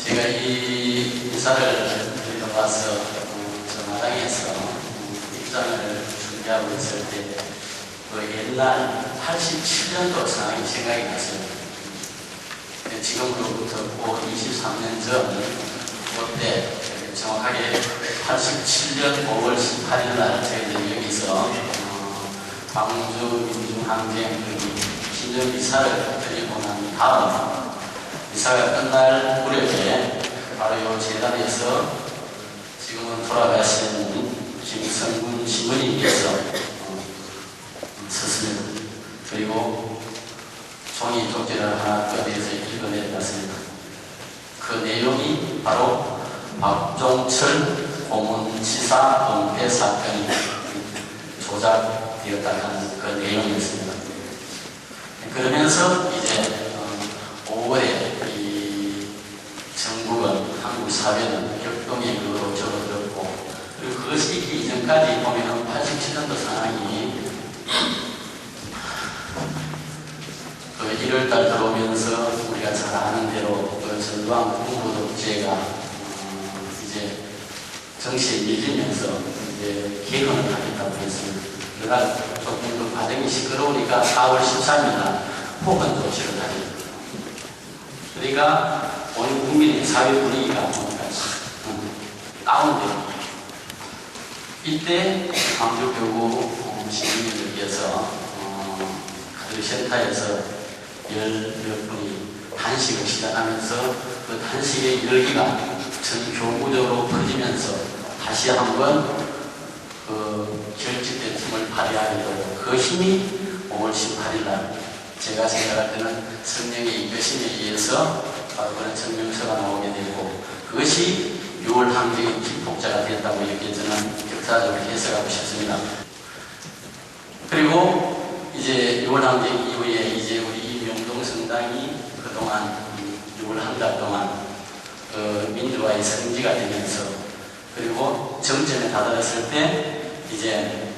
제가 이 이사를 드리러 와서 저 마당에서 입장을 준비하고 있을 때 그 옛날 87년도 상황이 생각이 났어요. 지금으로부터 꼭 23년 전 그때 정확하게 87년 5월 18일 날 저희들이 여기서 광주 민중항쟁 기념 이사를 드리고 난 다음 이사가 끝날 무렵에 바로 이 재단에서 지금은 돌아가신 김성군 신부님께서 섰습니다. 그리고 종이 쪽지를 하나 꺼내서 읽어내렸습니다. 그 내용이 바로 박종철 고문치사 은폐 사건이 조작되었다는 그 내용이었습니다. 그러면서 이제 5월에 이 정부가 한국 사회는 격동의 그로 접어들었고, 그리고 그것이 있기 이전까지 보면 87년도 상황이 그 1월달 들어오면서 우리가 잘 아는 대로 그 전두환 군부 독재가 이제 정치에 밀리면서 이제 개헌을 하겠다고 했습니다. 그러나 조금 그 과정이 시끄러우니까 4월 13일 날 폭언 조치를 하죠. 그러니까 온 국민의 사회 분위기가 보니까 다운돼요. 이때 광주교구 시민들께서 그 센터에서 몇 분이 단식을 시작하면서 그 단식의 열기가 전 교구적으로 퍼지면서 다시 한번 그 결집된 힘을 발휘하게 되고, 그 힘이 5월 18일 날 제가 생각할 때는 성령의 이끄심에 의해서 바로 그런 성명서가 나오게 되고, 그것이 6월 항쟁의 기폭자가 됐다고 이렇게 저는 역사적으로 해석하고 싶습니다. 그리고 이제 6월 항쟁 이후에 이제 우리 명동성당이 그동안 6월 한 달 동안 민주화의 성지가 되면서, 그리고 정점에 다다랐을 때 이제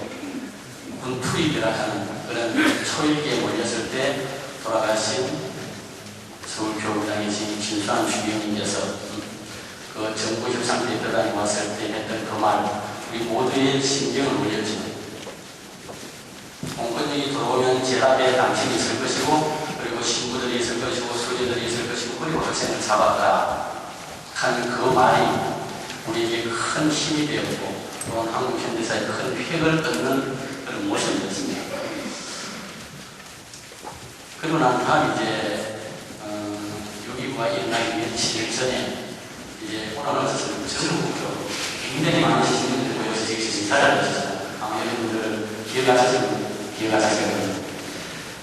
군 투입이라 하는 그런 초일기에 몰렸을 때 돌아가신 서울교구장이신 김수환 주교님께서 그 정부 협상대 대단히 왔을 때 했던 그 말, 우리 모두의 심경을 울렸죠. 공권력이 들어오면 제답에 당신이 있을 것이고, 그리고 신부들이 있을 것이고, 수녀들이 있을 것이고, 그리고 학생을 잡았다 하는 그 말이 우리에게 큰 힘이 되었고, 또한 한국 현대사에 큰 획을 긋는 그런 모습이었습니다. 그리고 난 다음 이제 6.25가 일어나기 7일 전에 이제 코로나 스스로 전국적으로 굉장히 많은 시민들이 모여서 식사를 하셨어요. 아마 여러분들 기억하실 겁니다.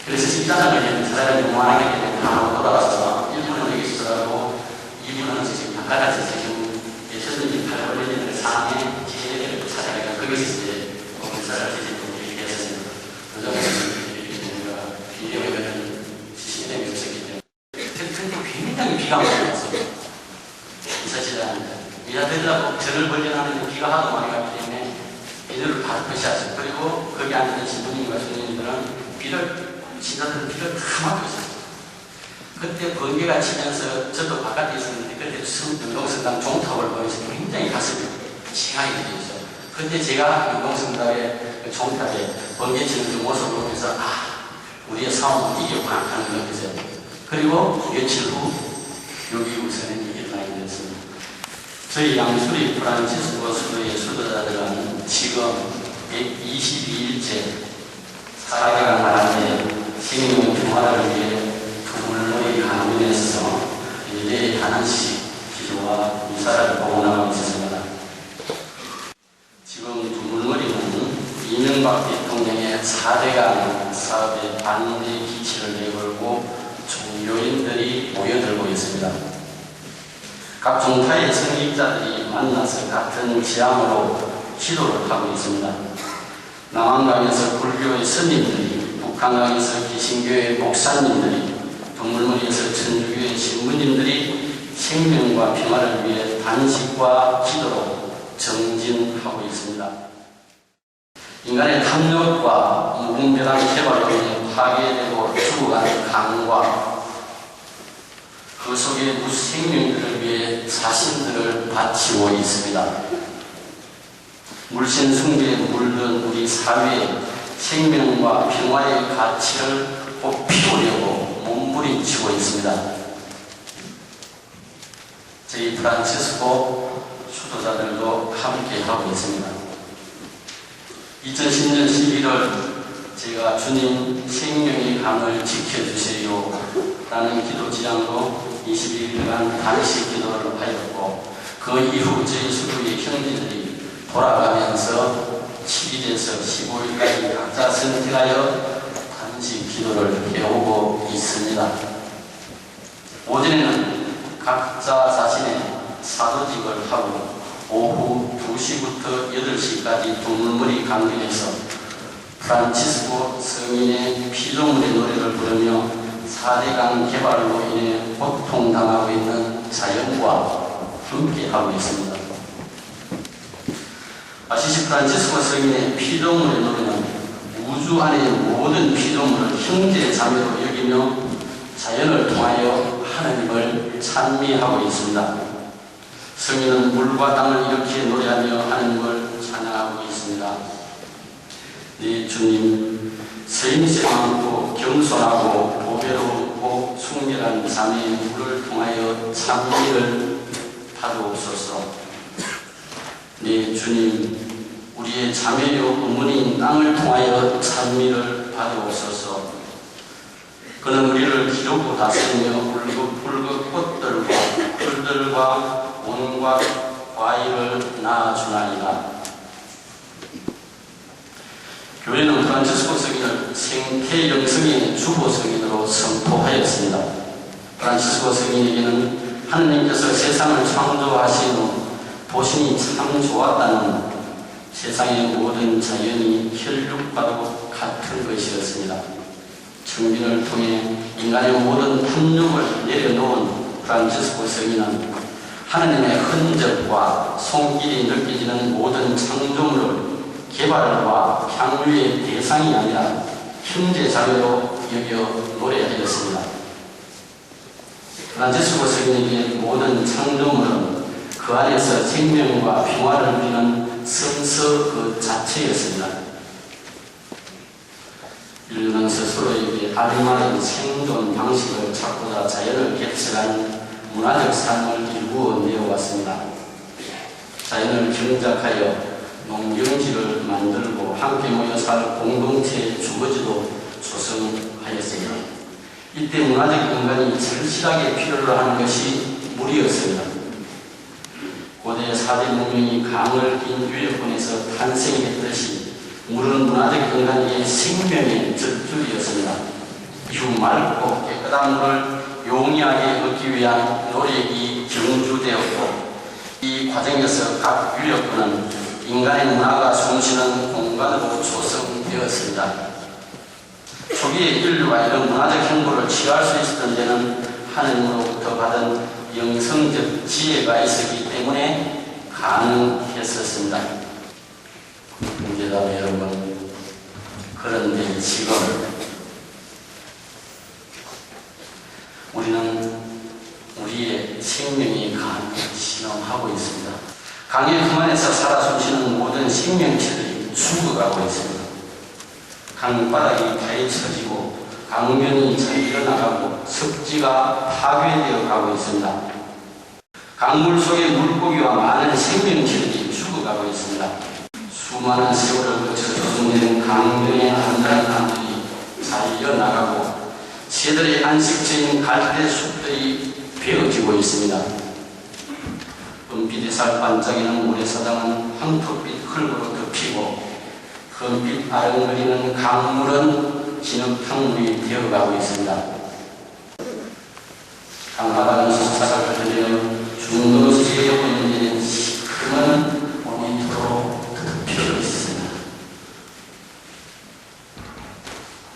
그래서 식사를 하면 사람이 너무 많이 하기 때문에 바로 돌아와서 1분은 여기 있어가지고 2분은 지금 바깥에서 지금 예수님 팔 올리는 상황에 지혜를 찾아가니까 거기서 이제 공사를 지지고 이렇게 했습니다. 그 정도는 비디오에 그런 시스템이 없었기 때문에. 근데 굉장히 비가 많이 왔어요. 이사시장한테. 이사 되려고 절을 벌려놨는데 비가 하도 많이 왔기 때문에 비를 다 표시하죠. 그리고 거기 앉은 신부님과 수녀님들은 신사들은 비를 다 맞고 있었어요. 그때 번개가 치면서 저도 바깥에 있었는데, 그때 명동성당 종탑을 보면서 굉장히 가슴이 칭하게 되었어요. 그때 제가 명동성당의 종탑에 번개 치는 그 모습을 보면서 우리의 싸움은 이겼구나 하는 걸 느꼈어요. 그리고 며칠 후 6.25 선언이 일어나게 되었습니다. 저희 양수리 프란치스코 수도의 수도자들은 지금 122일째 4개월 만에 생명 평화를 위해 두물머리 강변에서 일대의 하나씩 기도와 미사를 봉헌하고 있습니다. 지금 두물머리는 이명박 대통령의 4대강 사업의 반대 기치를 내걸고 종교인들이 모여들고 있습니다. 각 종파의 성직자들이 만나서 같은 지향으로 기도를 하고 있습니다. 남한강에서 불교의 스님들이, 북한강에서 기신교의 목사님들이, 두물머리에서 천주교의 신부님들이 생명과 평화를 위해 단식과 기도로 정진하고 있습니다. 인간의 탐욕과 무분별한 개발로 인해 파괴되고 죽어가는 강과 그 속에 무생명들을 위해 자신들을 바치고 있습니다. 물신 숭배에 물든 우리 사회의 생명과 평화의 가치를 꽃피우려고 몸부림치고 있습니다. 저희 프란치스코 수도자들도 함께 하고 있습니다. 2010년 11월 제가 주님 생명의 강을 지켜주세요 라는 기도 지향으로 21일간 단식 기도를 하였고, 그 이후 저희 수도의 형제들이 돌아가면서 7일에서 15일까지 각자 선택하여 단식 기도를 해오고 있습니다. 오전에는 각자 자신의 사도직을 하고 오후 2시부터 8시까지 두물머리 강변에서 프란치스코 성인의 피조물의 노래를 부르며 4대강 개발로 인해 고통당하고 있는 자연과 함께하고 있습니다. 아시시 프란치스코 성인의 피조물의 노래는 우주 안의 모든 피조물을 형제 자매로 여기며 자연을 통하여 하나님을 찬미하고 있습니다. 성인은 물과 땅을 이렇게 노래하며 하나님을 찬양하고 있습니다. 네 주님, 서인세 많고 겸손하고 보배롭고 순결한 자매의 물을 통하여 찬미를 받으옵소서. 네 주님, 우리의 자매요 어머니인 땅을 통하여 찬미를 받으옵소서. 그는 우리를 기르고 다스리며 붉은 꽃들과 풀들과 온갖 과일을 낳아주나이다. 교회는 프란치스코 성인을 생태 영성의 주보 성인으로 선포하였습니다. 프란치스코 성인에게는 하느님께서 세상을 창조하신 후 보시니 참 좋았다는 세상의 모든 자연이 혈육과도 같은 것이었습니다. 청빈을 통해 인간의 모든 탐욕을 내려놓은 프란치스코 성인은 하느님의 흔적과 손길이 느껴지는 모든 창조물을 개발과 향유의 대상이 아니라 형제 자매로 여겨 노래하였습니다. 프란치스코 성인에게 모든 창조물은 그 안에서 생명과 평화를 누리는 성서 그 자체였습니다. 인류는 스스로에게 알맞은 생존 방식을 찾고자 자연을 개척한 문화적 삶을 일구어 내어왔습니다. 자연을 경작하여 농경지를 만들고 함께 모여 살 공동체의 주거지도 조성하였습니다. 이때 문화적 인간이 절실하게 필요로 하는 것이 물이었습니다. 고대 4대 문명이 강을 낀 유역권에서 탄생했듯이 물은 문화적 인간의 생명의 젖줄이었습니다. 이후 맑고 깨끗한 물을 용이하게 얻기 위한 노력이 경주되었고, 이 과정에서 각 유역권은 인간의 문화가 숨쉬는 공간으로 조성되었습니다. 초기에 인류가 이런 문화적 행보를 취할 수 있었던 데는 하느님으로부터 받은 영성적 지혜가 있었기 때문에 가능했었습니다. 형제자매 여러분, 그런데 지금 우리는 우리의 생명의 강을 실험하고 있습니다. 강의 품 안에서 살아 숨쉬는 모든 생명체들이 죽어가고 있습니다. 강바닥이 파헤쳐지고 강면이 잠겨나가고 습지가 파괴되어 가고 있습니다. 강물 속의 물고기와 많은 생명체들이 죽어가고 있습니다. 수많은 세월을 거쳐 조성된 강변의 안전함들이 잘려나가고 새들의 안식처인 갈대 숲들이 베어지고 있습니다. 은빛의 살 반짝이는 모래사장은 황토빛 흙으로 덮이고 금빛 아른거리는 강물은 진흙탕물이 되어가고 있습니다. 강바닥은 솟아가 흘려 중도시에 보이는 시큼한 모니터로 덮여 있습니다.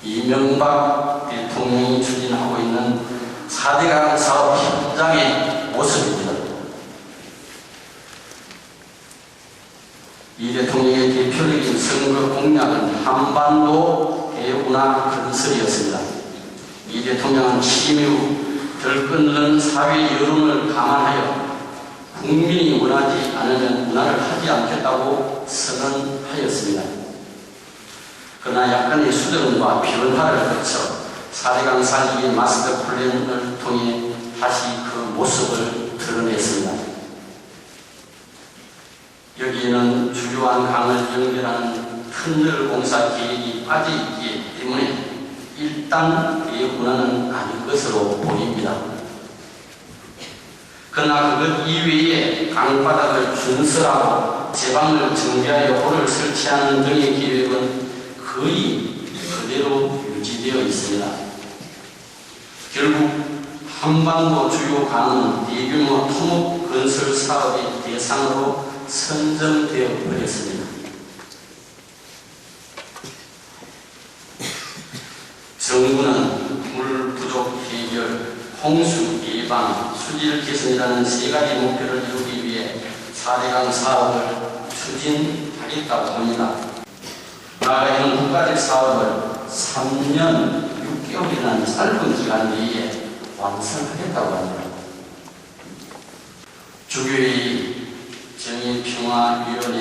이명박 대통령이 추진하고 있는 4대강 사업 현장의 모습입니다. 이 대통령의 대표적인 선거 공약은 한반도 대운하 건설이었습니다. 이 대통령은 취임 후 들끓는 사회 여론을 감안하여 국민이 원하지 않으면 문화를 하지 않겠다고 선언하였습니다. 그러나 약간의 수정과 변화를 거쳐 4대강 살리기 마스터 플랜을 통해 다시 그 모습을 드러냈습니다. 여기에는 주요한 강을 연결하는 터널 공사 계획이 빠져있기 때문에 일단 대문화는 아닌 것으로 보입니다. 그러나 그것 이외에 강바닥을 준설하고 제방을 정비하여 호를 설치하는 등의 계획은 거의 그대로 유지되어 있습니다. 결국 한반도 주요 강은 대규모 토목 건설 사업의 대상으로 선정되어 버렸습니다. 정부는 물 부족 해결, 홍수 예방, 수질 개선이라는 세 가지 목표를 이루기 위해 4대강 사업을 추진하겠다고 합니다. 나아가 이런 국가적 사업을 3년 6개월이라는 짧은 기간 내에 완성하겠다고 합니다. 주교의 정의평화위원회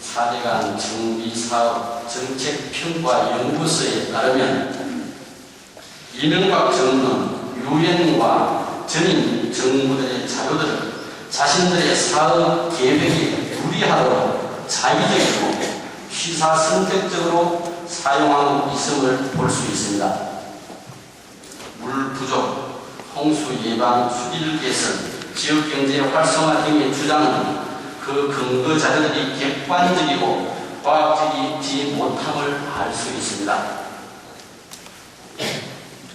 4대강 정비사업 정책평가연구소에 따르면 이명박 정부는 유엔과 전임 정부들의 자료들을 자신들의 사업 계획에 유리하도록 자의적이고 시사선택적으로 사용하고 있음을 볼 수 있습니다. 물 부족, 홍수 예방, 수질 개선, 지역경제 활성화 등의 주장은 그 근거 자료들이 객관적이고 과학적이지 못함을 알 수 있습니다.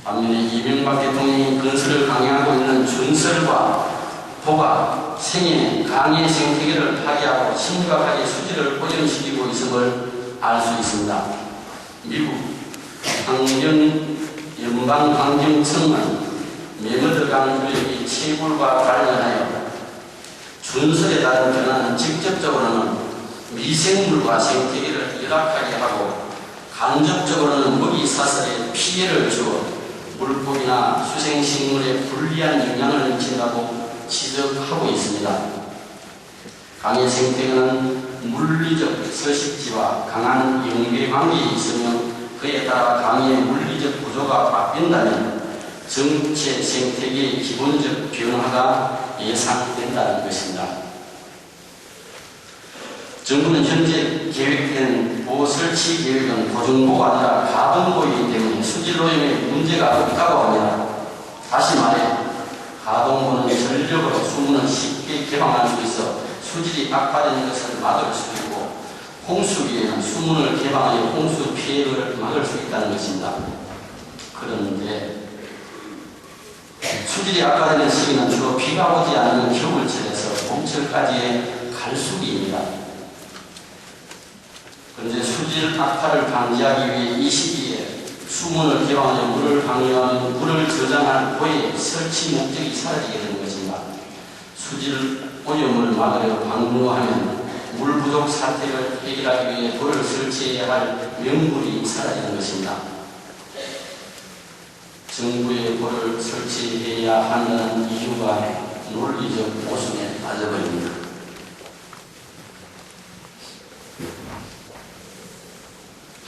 반면에 이명박 대통령이 건설을 강행하고 있는 준설과 도가, 생애, 강의 생태계를 파괴하고 심각하게 수질을 오염시키고 있음을 알 수 있습니다. 미국 연방환경청은 메머드강 유역의 채굴과 관련하여 준설에 따른 변화는 직접적으로는 미생물과 생태계를 열악하게 하고 간접적으로는 먹이 사슬에 피해를 주어 물고기나 수생식물에 불리한 영향을 미친다고 지적하고 있습니다. 강의 생태계는 물리적 서식지와 강한 연계관계에 있으며 그에 따라 강의 물리적 구조가 바뀐다면 전체 생태계의 기본적 변화가 예상된다는 것입니다. 정부는 현재 계획된 보호 설치 계획은 보증보가 아니라 가동보이기 때문에 수질 오염에 문제가 없다고 합니다. 다시 말해 가동보는 전력으로 수문을 쉽게 개방할 수 있어 수질이 악화되는 것을 막을 수 있고 홍수기에는 수문을 개방하여 홍수 피해를 막을 수 있다는 것입니다. 그런데 수질이 악화되는 시기는 주로 비가 오지 않는 겨울철에서 봄철까지의 갈수기입니다. 그런데 수질 악화를 방지하기 위해 이 시기에 수문을 개방하여 물을 방류하면 물을 저장할 보의 설치 목적이 사라지게 되는 것입니다. 수질 오염을 막으려 방류하면 물 부족 사태를 해결하기 위해 돌을 설치해야 할 명분이 사라지는 것입니다. 정부의 돌을 설치해야 한다는 이유가 논리적 모순에 빠져버립니다.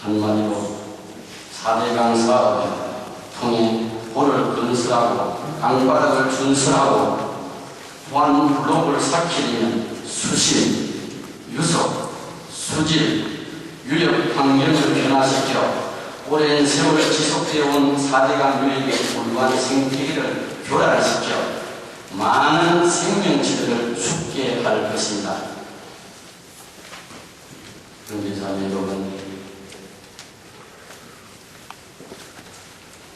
한마디로 4대강 사업을 통해 보를 건설하고 강바닥을 준설하고 보안 블록을 삭히려면 수심, 유속, 수질, 유역 환경을 변화시켜 오랜 세월 지속되어온 4대강 유역의 불우한 생태계를 교란시켜 많은 생명체들을 죽게 할 것입니다. 경제자매 여러분,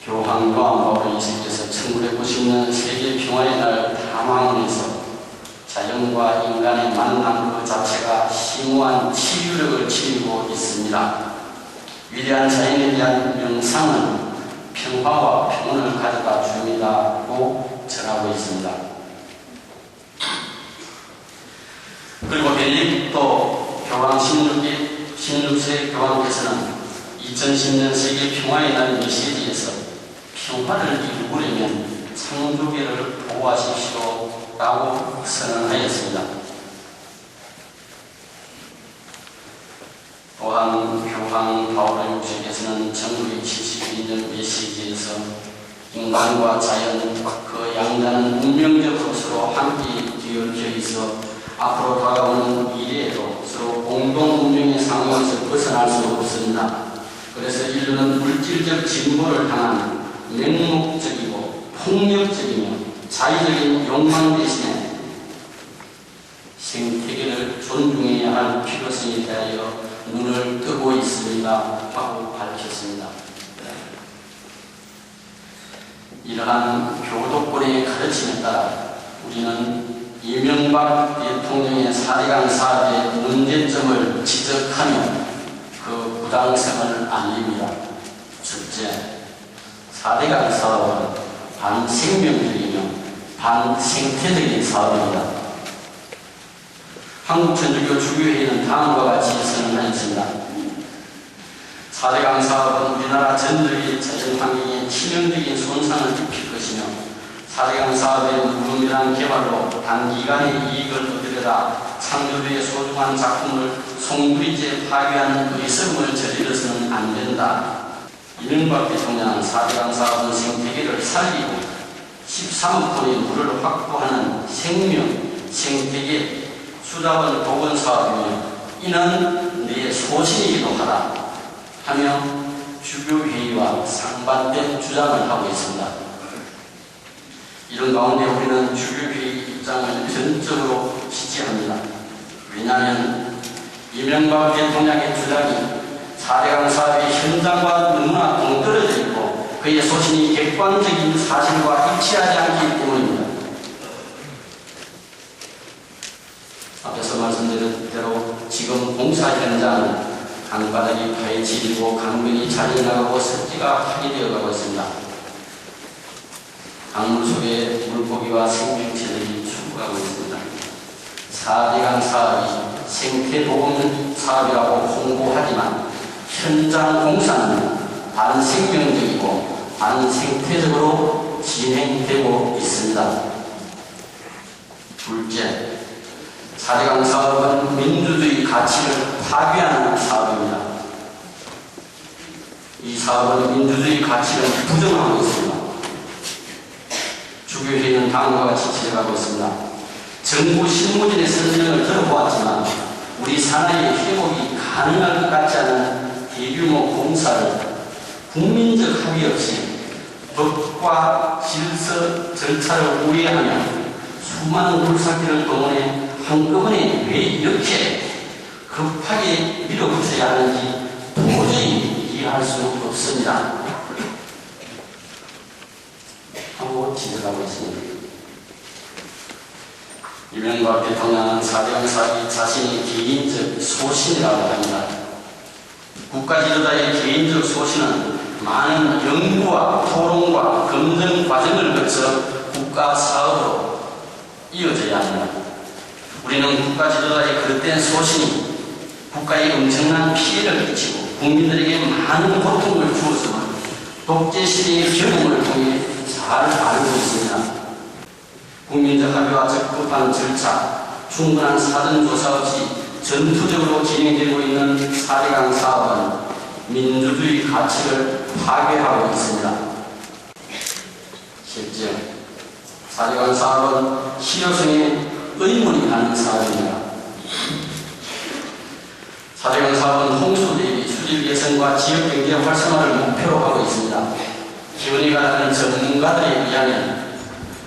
교황 요한 바울 2세께서 1990년 세계 평화의 날 담화문에서 자연과 인간의 만남 그 자체가 심오한 치유력을 지니고 있습니다. 위대한 자연에 대한 명상은 평화와 평온을 가져다 줍니다고 전하고 있습니다. 그리고 벨릭도 교황 16세 교황께서는 2010년 세계 평화의 날 메시지에서 평화를 이루려면 창조계를 보호하십시오라고 선언하였습니다. 또한 교황 바오로 6세께서는 1972년 메시지에서 인간과 자연, 그 양자는 운명적으로 서로 함께 뒤얽혀 있어 앞으로 다가오는 미래에도 서로 공동 운명의 상황에서 벗어날 수 없습니다. 그래서 인류는 물질적 진보를 향한 맹목적이고 폭력적이며 자의적인 욕망 대신에 생태계를 존중해야 할 필요성에 대하여 눈을 뜨고 있습니다 하고 밝혔습니다. 이러한 교도권의 가르침에 따라 우리는 이명박 대통령의 4대강 사업의 문제점을 지적하며 그 부당성을 알립니다. 첫째, 4대강 사업은 반생명적이며 반생태적인 사업입니다. 한국천주교 주교회의는 다음과 같이 선언하였습니다. 4대강 사업은 우리나라 전역의 자연 환경에 치명적인 손상을 입힐 것이며 4대강 사업의 무분별한 개발로 단기간의 이익을 얻으려다 창조주의 소중한 작품을 송두리째 파괴하는 의성을 저질러서는 안 된다. 이명박 대통령은 4대강 사업은 생태계를 살리고 13톤의 물을 확보하는 생명, 생태계, 수자원 복원 사업이며 이는 내 소신이기도 하다 하며 주교회의와 상반된 주장을 하고 있습니다. 이런 가운데 우리는 주교회의 입장을 전적으로 지지합니다. 왜냐하면 이명박 대통령의 주장이 4대강 사업의 현장과 너무나 동떨어져 있고 그의 소신이 객관적인 사실과 일치하지 않기 때문입니다. 앞에서 말씀드린 대로 지금 공사 현장은 강바닥이 파헤치고 강변이 자리나가고 습지가 파괴되어가고 있습니다. 강물 속에 물고기와 생명체들이 죽어가고 있습니다. 4대강 사업이 생태보건 사업이라고 홍보하지만 현장 공사는 반생명적이고 반생태적으로 진행되고 있습니다. 둘째, 4대강 사업은 민주주의 가치를 파괴하는 사업입니다. 이 사업은 민주주의 가치를 부정하고 있습니다. 주교회의는 다음과 같이 지적하고 있습니다. 정부 실무진의 설명을 들어보았지만 우리 산하의 회복이 가능할 것 같지 않은 대규모 공사를 국민적 합의 없이 법과 질서 절차를 우회하며 수많은 물살기를 동원해 한꺼번에 왜 이렇게 급하게 밀어붙여야 하는지 도저히 이해할 수 없습니다. 하고 지적하고 있습니다. 이명박 대통령은 4대강 사업이 자신의 개인적 소신이라고 합니다. 국가 지도자의 개인적 소신은 많은 연구와 토론과 검증 과정을 거쳐 국가 사업으로 이어져야 합니다. 우리는 국가 지도자의 그릇된 소신이 국가에 엄청난 피해를 끼치고 국민들에게 많은 고통을 주었으며 독재 시대의 경험을 통해 잘 알고 있습니다. 국민적 합의와 적극한 절차, 충분한 사전조사 없이 전투적으로 진행되고 있는 4대강 사업은 민주주의 가치를 파괴하고 있습니다. 실제 4대강 사업은 실효성에 의문이 가는 사업입니다. 4대강 사업은 홍수 대비 수질 개선과 지역 경제 활성화를 목표로 하고 있습니다. 기원이가 다른 전문가들에 의하면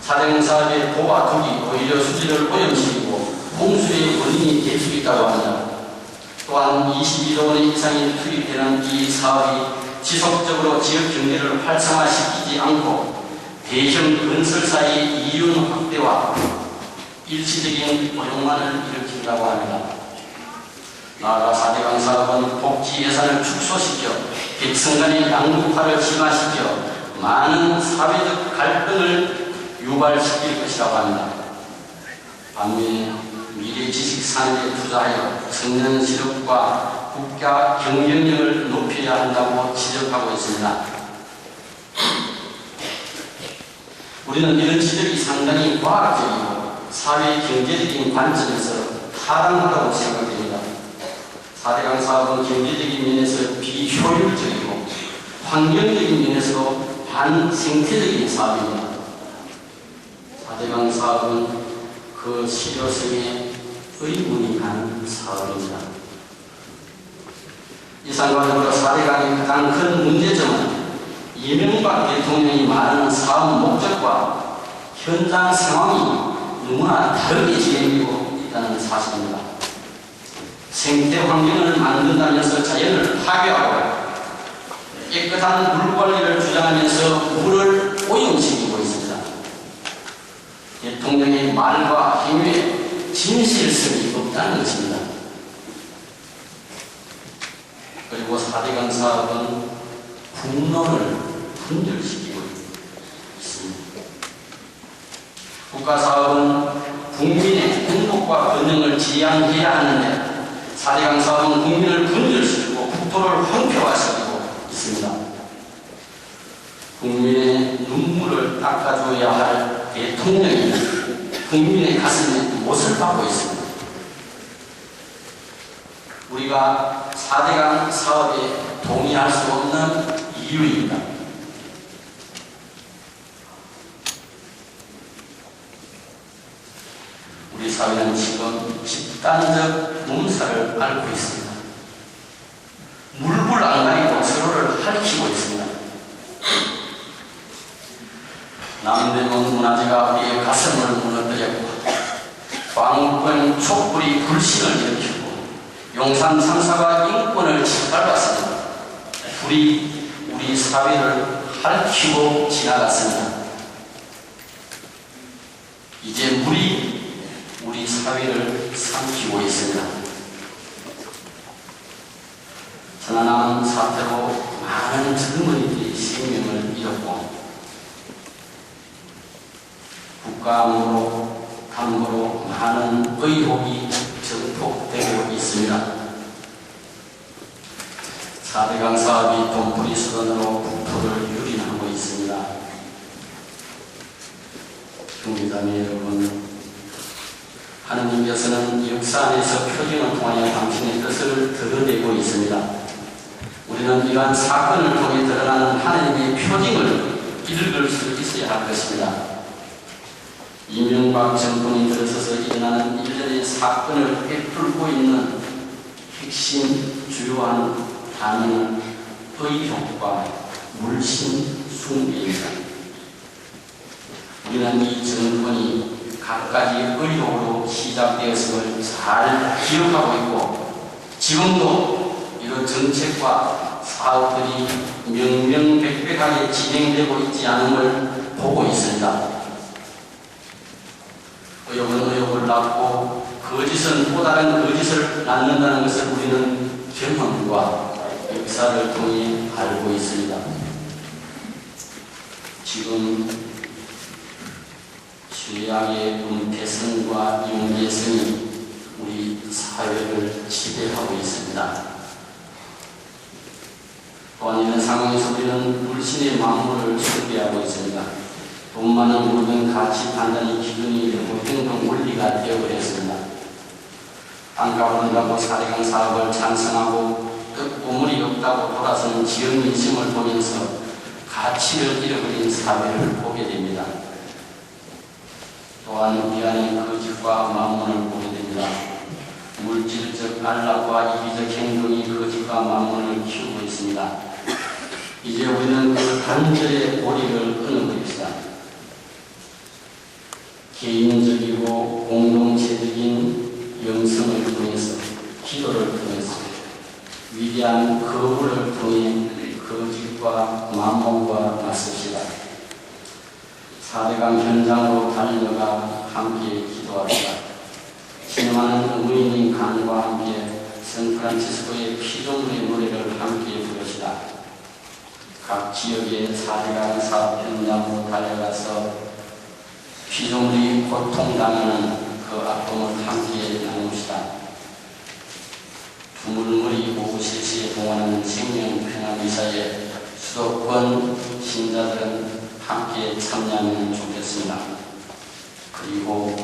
4대강 사업의 보와 둑이 오히려 수질을 오염시키고 홍수의 원인이 될 수 있다고 합니다. 또한 22조 원 이상이 투입되는 이 사업이 지속적으로 지역 경제를 활성화시키지 않고 대형 건설사의 이윤 확대와 일시적인 고용만을 일으킨다고 합니다. 나아가 4대강 사업은 복지 예산을 축소시켜 백성 간의 양극화를 심화시켜 많은 사회적 갈등을 유발시킬 것이라고 합니다. 반면에 미래 지식 산업에 투자하여 청년 실업과 국가 경쟁력을 높여야 한다고 지적하고 있습니다. 우리는 이런 지적이 상당히 과학적이고 사회 경제적인 관점에서 타당하다고 생각됩니다. 4대강 사업은 경제적인 면에서 비효율적이고 환경적인 면에서도 반생태적인 사업입니다. 4대강 사업은 그 실효성에 의문이 가는 사업입니다. 이상과 더불어 4대강의 가장 큰 문제점은 이명박 대통령이 말하는 사업 목적과 현장 상황이 너무나 다르게 진행되고 있다는 사실입니다. 생태 환경을 만든다면서 자연을 파괴하고 깨끗한 물 관리를 주장하면서 물을 오염시키고 있습니다. 대통령의 말과 행위에 진실성이 없다는 것입니다. 그리고 4대강 사업은 국론을 분열시키고 있습니다. 국가사업은 국민의 행복과 번영을 지향해야 하는데 4대강 사업은 국민을 분열시키고 국토를 황폐화시키고 있습니다. 국민의 눈물을 닦아줘야 할 대통령이 국민의 가슴에 못을 박고 있습니다. 우리가 4대강 사업에 동의할 수 없는 이유입니다. 우리 사회는 지금 집단적 몸살을 앓고 있습니다. 물불 안 가리고 서로를 핥히고 있습니다. 남대문 문화재가 우리의 가슴을 무너뜨렸고 광우병 촛불이 불신을 일으키고 용산 참사가 인권을 짓밟았습니다. 불이 우리 사회를 핥히고 지나갔습니다. 이제 물이 우리 사회를 삼키고 있습니다. 천안함 사태로 많은 젊은이들이 생명을 잃었고 국가안보로 담보로 많은 의혹이 증폭되고 있습니다. 4대강 사업이 돈벌이 수단으로 국토를 유린하고 있습니다. 국민자매 여러분, 하느님께서는 역사 안에서 표징을 통하여 당신의 뜻을 드러내고 있습니다. 우리는 이러한 사건을 통해 드러나는 하느님의 표징을 읽을 수 있어야 할 것입니다. 이명박 정권이 들어서서 일어나는 일련의 사건을 베풀고 있는 핵심 주요한 단어는 의혹과 물씬 숭배입니다. 우리는 이 정권이 갖가지 의혹으로 시작되었음을 잘 기억하고 있고 지금도 이런 정책과 사업들이 명명백백하게 진행되고 있지 않음을 보고 있습니다. 의혹은 의혹을 낳고 거짓은 또 다른 거짓을 낳는다는 것을 우리는 경험과 역사를 통해 알고 있습니다. 지금 죄악의 은폐성과 윤계성이 우리 사회를 지배하고 있습니다. 또한 이런 상황에서 우리는 불신의 만물을 숭배하고 있습니다. 돈만은 모든 가치 판단의 기준이 되고 행동 원리가 되어버렸습니다. 땅값 오른다고 4대강 사업을 찬성하고 뜻고물이 없다고 돌아서는 지역 민심을 보면서 가치를 잃어버린 사회를 보게 됩니다. 또한 우리 안에 거짓과 만문을 보게 됩니다. 물질적 안락과 이기적 행동이 거짓과 만문을 키우고 있습니다. 이제 우리는 그 단절의 고리를 끊어버립시다. 개인적이고 공동체적인 영성을 통해서 기도를 통해서 위대한 거부를 통해 거짓과 만몬과 맞섭시다. 4대강 현장으로 달려가 함께 기도합시다. 신음하는 무인인 강과 함께 샌프란시스코의 피조물의 노래를 함께 부릅시다. 각 지역의 4대강 사업 현장으로 달려가서 피조물이 고통당하는 그 아픔을 함께 나눕시다. 두물머리 오후 3시에 동원하는 생명평화미사에 수도권 신자들은 함께 참여하면 좋겠습니다. 그리고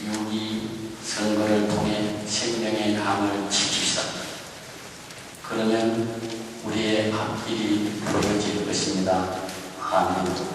6.2 선거를 통해 생명의 감을 지킵시다. 그러면 우리의 앞길이 푸르질 것입니다. 아멘.